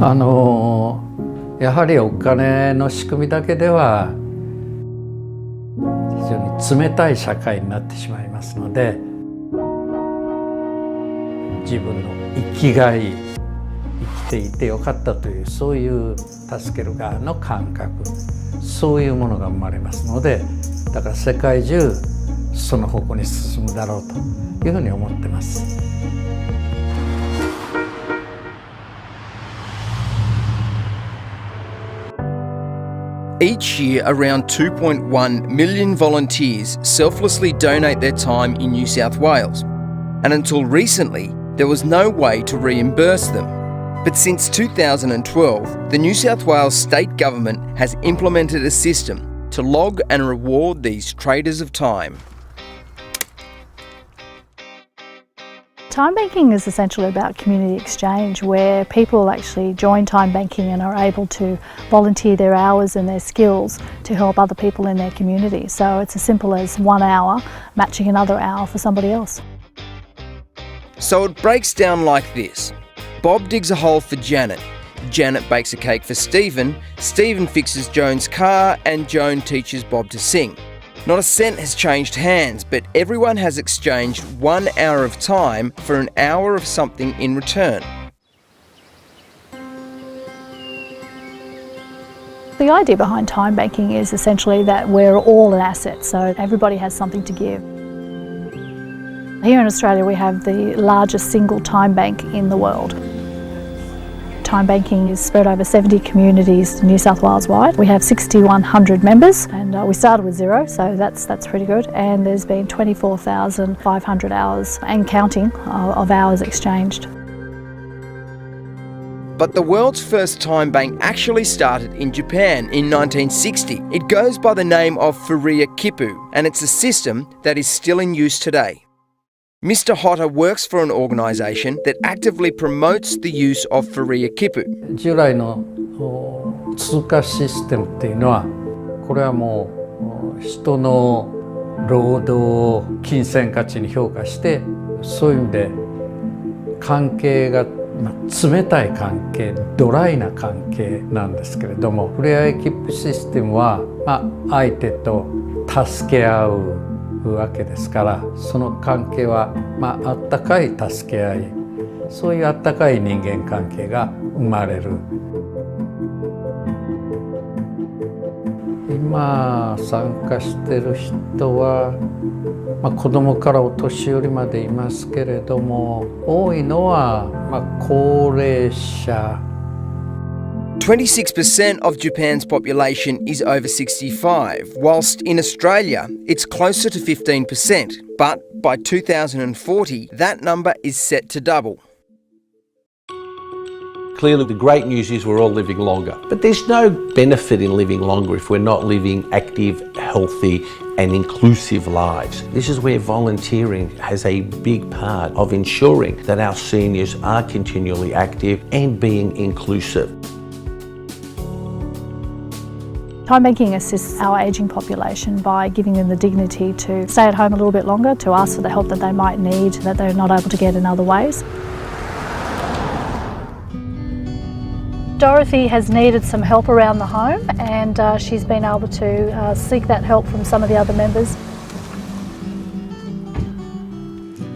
やはりお金の仕組みだけでは非常に冷たい社会になってしまいますので、自分の生きがい、生きていてよかったという、そういう助ける側の感覚、そういうものが生まれますので、だから世界中その方向に進むだろうというふうに思ってます。Each year, around 2.1 million volunteers selflessly donate their time in New South Wales. And until recently, there was no way to reimburse them. But since 2012, the New South Wales state government has implemented a system to log and reward these traders of time. Time banking is essentially about community exchange, where people actually join time banking and are able to volunteer their hours and their skills to help other people in their community. So it's as simple as 1 hour matching another hour for somebody else. So it breaks down like this. Bob digs a hole for Janet. Janet bakes a cake for Stephen. Stephen fixes Joan's car, and Joan teaches Bob to sing. Not a cent has changed hands, but everyone has exchanged 1 hour of time for an hour of something in return. The idea behind time banking is essentially that we're all an asset, so everybody has something to give. Here in Australia we have the largest single time bank in the world. Time banking is spread over 70 communities New South Wales wide. We have 6,100 members, and we started with 0, so that's pretty good. And there's been 24,500 hours and counting of hours exchanged. But the world's first time bank actually started in Japan in 1960. It goes by the name of Furia Kippu, and it's a system that is still in use today. Mr. Hotter works for an organisation that actively promotes the use of Furia Kippu. 従来の通貨システムっていうのは、これはもう人の労働を金銭価値に評価して、そういう意味で関係が冷たい関係、ドライな関係なんですけれども、フレアエキップシステムは、相手と助け合うわけですから、その関係は、あったかい助け合い、そういうあったかい人間関係が生まれる。今参加してる人は、子供からお年寄りまでいますけれども、多いのは、高齢者。26% of Japan's population is over 65, whilst in Australia it's closer to 15%. But by 2040, that number is set to double. Clearly the great news is we're all living longer, but there's no benefit in living longer if we're not living active, healthy and inclusive lives. This is where volunteering has a big part of ensuring that our seniors are continually active and being inclusive. Time banking assists our ageing population by giving them the dignity to stay at home a little bit longer, to ask for the help that they might need that they're not able to get in other ways. Dorothy has needed some help around the home, and she's been able to seek that help from some of the other members.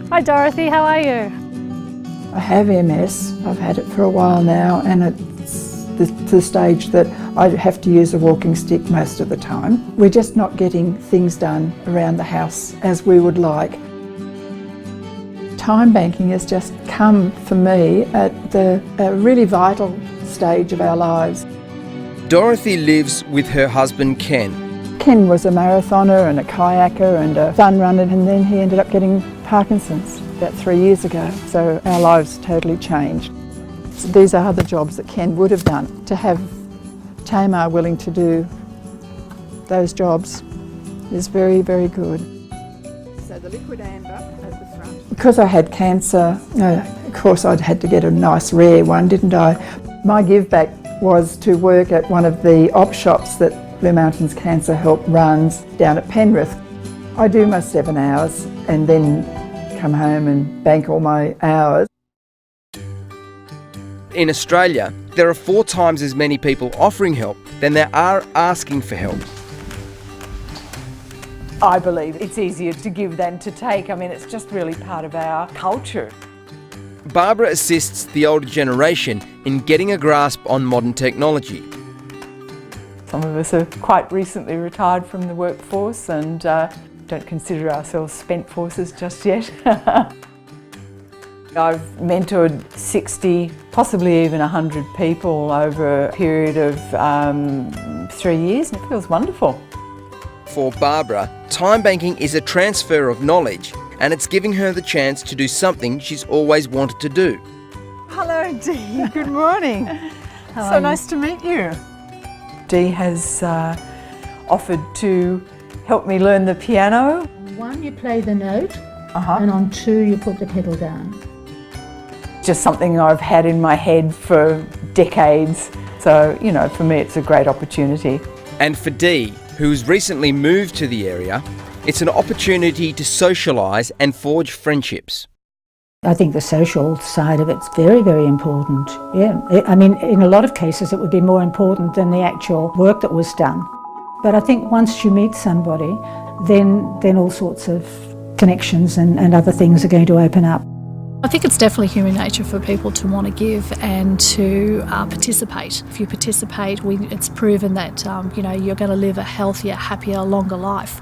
Hi Dorothy, how are you? I have MS. I've had it for a while now, and it's the stage that I have to use a walking stick most of the time. We're just not getting things done around the house as we would like. Time banking has just come for me at a really vital stage of our lives. Dorothy lives with her husband Ken. Ken was a marathoner and a kayaker and a fun runner, and then he ended up getting Parkinson's about 3 years ago, so our lives totally changed. So these are the jobs that Ken would have done. To have Tamar willing to do those jobs is very, very good. So the liquid amber at the front. Because I had cancer, of course I'd had to get a nice rare one, didn't I? My give back was to work at one of the op shops that Blue Mountains Cancer Help runs down at Penrith. I do my 7 hours and then come home and bank all my hours. In Australia, there are 4 times as many people offering help than there are asking for help. I believe it's easier to give than to take. I mean, it's just really part of our culture. Barbara assists the older generation in getting a grasp on modern technology. Some of us are quite recently retired from the workforce and don't consider ourselves spent forces just yet. I've mentored 60, possibly even 100 people over a period of 3 years, and it feels wonderful. For Barbara, time banking is a transfer of knowledge, and it's giving her the chance to do something she's always wanted to do. Hello, Dee. Good morning. So nice to meet you. Dee has offered to help me learn the piano. On 1 you play the note, and on 2 you put the pedal down. Just something I've had in my head for decades. So, you know, for me it's a great opportunity. And for Dee, who's recently moved to the area, it's an opportunity to socialise and forge friendships. I think the social side of it's very, very important. Yeah, I mean, in a lot of cases it would be more important than the actual work that was done. But I think once you meet somebody, then all sorts of connections and other things are going to open up. I think it's definitely human nature for people to want to give and to participate. If you participate, it's proven that you're going to live a healthier, happier, longer life.